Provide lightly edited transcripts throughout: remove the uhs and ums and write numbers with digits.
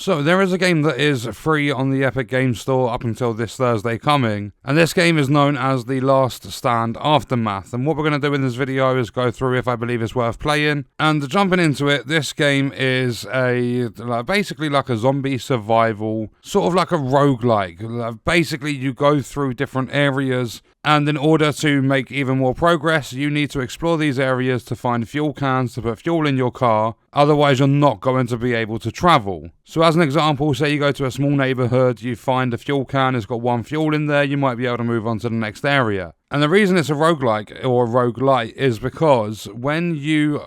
So there is a game that is free on the Epic Games Store up until this Thursday coming, and this game is known as The Last Stand Aftermath, and what we're going to do in this video is go through if I believe it's worth playing. And jumping into it, this game is basically like a zombie survival, sort of like a roguelike. Basically you go through different areas, and in order to make even more progress, you need to explore these areas to find fuel cans to put fuel in your car, otherwise you're not going to be able to travel. So as an example, say you go to a small neighbourhood, you find a fuel can, it's got one fuel in there, you might be able to move on to the next area. And the reason it's a roguelike or a roguelite is because when you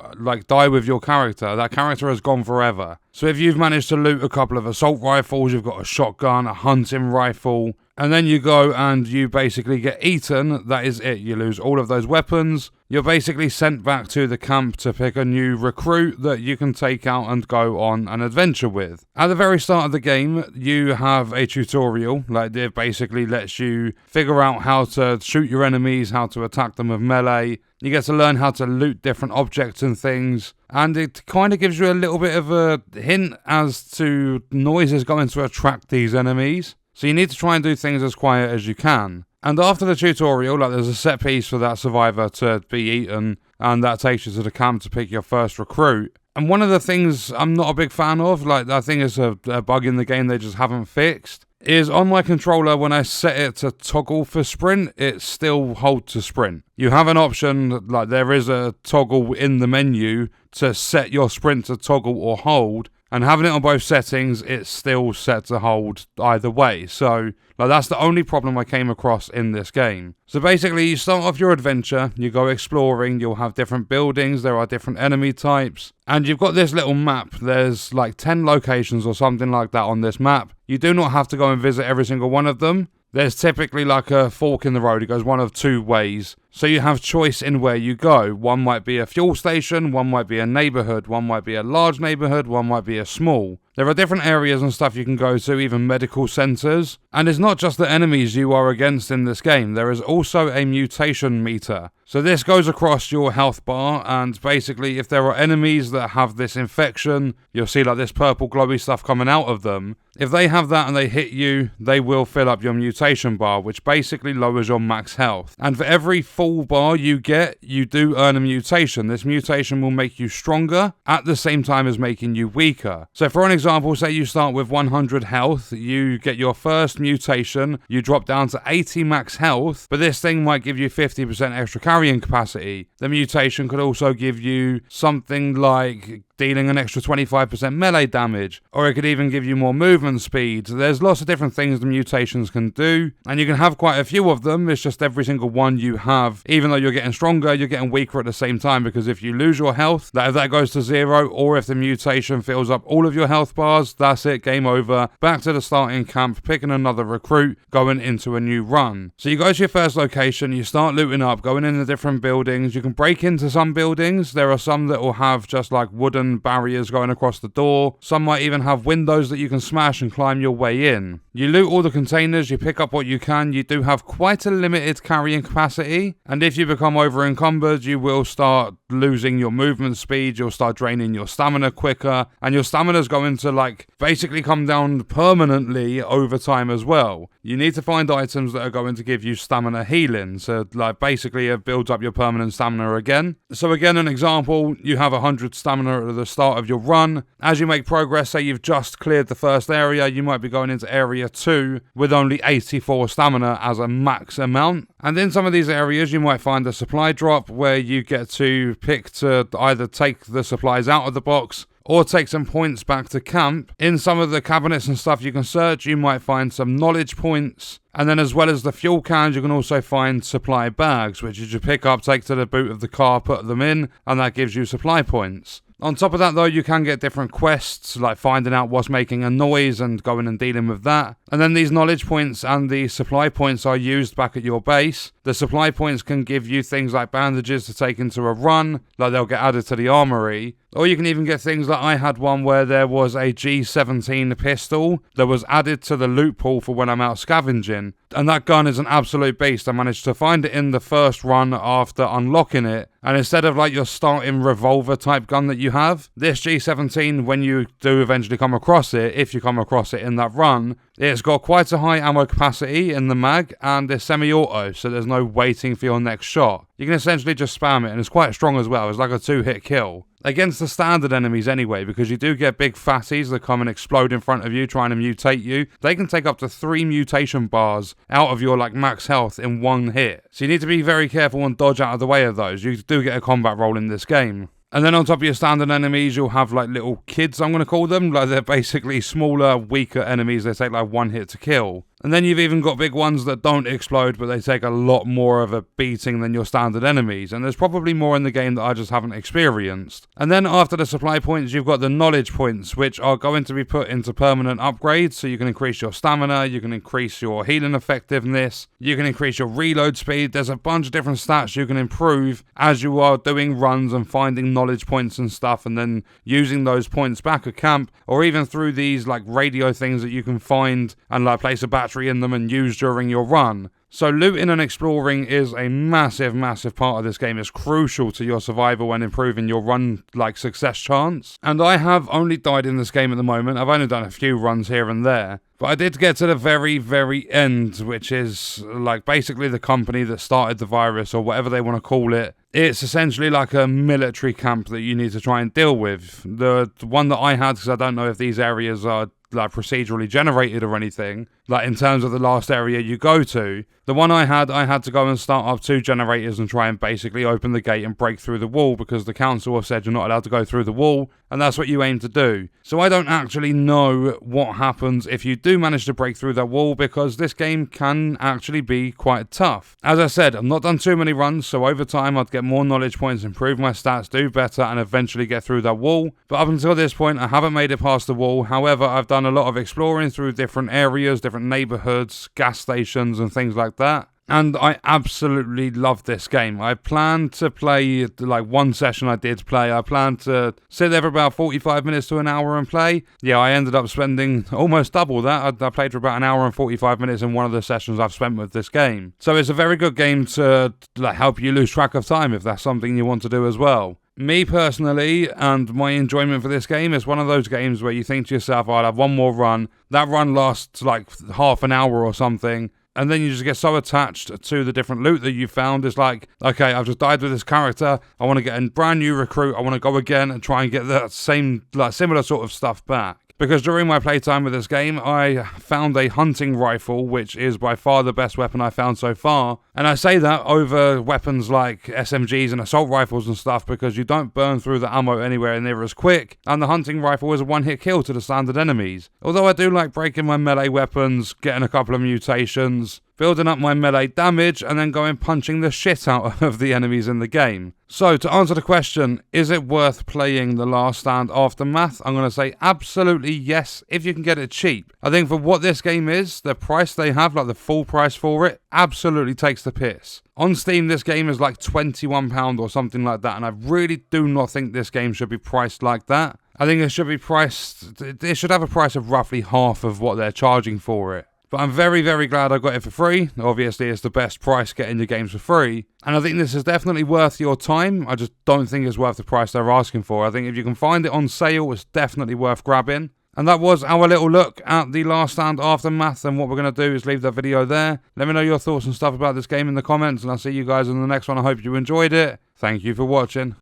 die with your character, that character has gone forever. So if you've managed to loot a couple of assault rifles, you've got a shotgun, a hunting rifle, and then you go and you basically get eaten, that is it. You lose all of those weapons. You're basically sent back to the camp to pick a new recruit that you can take out and go on an adventure with. At the very start of the game, you have a tutorial. It basically lets you figure out how to shoot your enemies, how to attack them with melee. You get to learn how to loot different objects and things. And it kind of gives you a little bit of a hint as to noises going to attract these enemies. So you need to try and do things as quiet as you can. And after the tutorial, there's a set piece for that survivor to be eaten, and that takes you to the camp to pick your first recruit. And one of the things I'm not a big fan of, I think it's a bug in the game they just haven't fixed, is on my controller, when I set it to toggle for sprint, it still holds to sprint. You have an option, there is a toggle in the menu to set your sprint to toggle or hold, and having it on both settings, it's still set to hold either way. So that's the only problem I came across in this game. So basically, you start off your adventure, you go exploring, you'll have different buildings, there are different enemy types, and you've got this little map. There's 10 locations or something like that on this map. You do not have to go and visit every single one of them. There's typically a fork in the road. It goes one of two ways. So you have choice in where you go. One might be a fuel station, one might be a neighbourhood, one might be a large neighbourhood, one might be a small. There are different areas and stuff you can go to, even medical centres. And it's not just the enemies you are against in this game. There is also a mutation meter. So this goes across your health bar, and basically if there are enemies that have this infection, you'll see this purple glowy stuff coming out of them. If they have that and they hit you, they will fill up your mutation bar, which basically lowers your max health. And for every full bar you get, you do earn a mutation. This mutation will make you stronger at the same time as making you weaker. So for an example, say you start with 100 health, you get your first mutation, you drop down to 80 max health, but this thing might give you 50% extra carrying capacity. The mutation could also give you something like dealing an extra 25% melee damage, or it could even give you more movement speed. There's lots of different things the mutations can do, and you can have quite a few of them. It's just every single one you have, even though you're getting stronger, you're getting weaker at the same time, because if you lose your health, if that goes to 0, or if the mutation fills up all of your health bars, that's it, game over. Back to the starting camp, picking another recruit, going into a new run. So you go to your first location, you start looting up, going into different buildings. You can break into some buildings. There are some that will have just wooden barriers going across the door. Some might even have windows that you can smash and climb your way in. You loot all the containers, you pick up what you can. You do have quite a limited carrying capacity, and if you become over encumbered, you will start losing your movement speed, you'll start draining your stamina quicker, and your stamina's going to basically come down permanently over time as well. You need to find items that are going to give you stamina healing, so basically it builds up your permanent stamina again. So again, an example, you have 100 stamina at the start of your run. As you make progress, say you've just cleared the first area, you might be going into area 2 with only 84 stamina as a max amount. And in some of these areas you might find a supply drop where you get to pick to either take the supplies out of the box or take some points back to camp. In some of the cabinets and stuff you can search, you might find some knowledge points. And then as well as the fuel cans, you can also find supply bags, which you pick up, take to the boot of the car, put them in, and that gives you supply points. On top of that though, you can get different quests, like finding out what's making a noise and going and dealing with that. And then these knowledge points and the supply points are used back at your base The supply points can give you things like bandages to take into a run, like they'll get added to the armory. Or you can even get things like I had one where there was a G17 pistol that was added to the loot pool for when I'm out scavenging. And that gun is an absolute beast. I managed to find it in the first run after unlocking it. And instead of like your starting revolver type gun that you have, this G17, when you do eventually come across it, if you come across it in that run, it's got quite a high ammo capacity in the mag and it's semi-auto, so there's no waiting for your next shot. You can essentially just spam it and it's quite strong as well. It's like a 2-hit kill. Against the standard enemies anyway, because you do get big fatties that come and explode in front of you trying to mutate you. They can take up to 3 mutation bars out of your like max health in one hit. So you need to be very careful and dodge out of the way of those. You do get a combat roll in this game. And then on top of your standard enemies, you'll have like little kids, I'm going to call them. Like they're basically smaller, weaker enemies. They take like 1 hit to kill. And then you've even got big ones that don't explode, but they take a lot more of a beating than your standard enemies. And there's probably more in the game that I just haven't experienced. And then after the supply points, you've got the knowledge points, which are going to be put into permanent upgrades. So you can increase your stamina, you can increase your healing effectiveness, you can increase your reload speed. There's a bunch of different stats you can improve as you are doing runs and finding knowledge points and stuff, and then using those points back at camp, or even through these like radio things that you can find and like place a battery in them and use during your run. So looting and exploring is a massive part of this game. It's crucial to your survival and improving your run like success chance. And I have only died in this game at the moment. I've only done a few runs here and there. But I did get to the very end, which is like basically the company that started the virus or whatever they want to call it. It's essentially like a military camp that you need to try and deal with. The one that I had, because I don't know if these areas are like procedurally generated or anything, like in terms of the last area you go to. The one I had to go and start up 2 generators and try and basically open the gate and break through the wall, because the council have said you're not allowed to go through the wall, and that's what you aim to do. So I don't actually know what happens if you do manage to break through that wall, because this game can actually be quite tough. As I said, I've not done too many runs, so over time I'd get more knowledge points, improve my stats, do better, and eventually get through that wall. But up until this point, I haven't made it past the wall. However, I've done a lot of exploring through different areas, different neighborhoods, gas stations, and things like that. And I absolutely love this game. I planned to play, like one session I did play, I planned to sit there for about 45 minutes to an hour and play. Yeah, I ended up spending almost double that. I played for about an hour and 45 minutes in one of the sessions I've spent with this game. So it's a very good game to like help you lose track of time if that's something you want to do as well. Me personally, and my enjoyment for this game is one of those games where you think to yourself, oh, I'll have one more run. That run lasts like half an hour or something. And then you just get so attached to the different loot that you found. It's like, okay, I've just died with this character. I want to get a brand new recruit. I want to go again and try and get that same, like similar sort of stuff back. Because during my playtime with this game, I found a hunting rifle, which is by far the best weapon I found so far. And I say that over weapons like SMGs and assault rifles and stuff, because you don't burn through the ammo anywhere near as quick. And the hunting rifle is a 1-hit kill to the standard enemies. Although I do like breaking my melee weapons, getting a couple of mutations, building up my melee damage, and then going punching the shit out of the enemies in the game. So, to answer the question, is it worth playing The Last Stand Aftermath? I'm going to say absolutely yes, if you can get it cheap. I think for what this game is, the price they have, like the full price for it, absolutely takes the piss. On Steam, this game is like £21 or something like that, and I really do not think this game should be priced like that. I think it should be priced, it should have a price of roughly half of what they're charging for it. But I'm very glad I got it for free. Obviously, it's the best price getting your games for free. And I think this is definitely worth your time. I just don't think it's worth the price they're asking for. I think if you can find it on sale, it's definitely worth grabbing. And that was our little look at The Last Stand Aftermath. And what we're going to do is leave that video there. Let me know your thoughts and stuff about this game in the comments. And I'll see you guys in the next one. I hope you enjoyed it. Thank you for watching.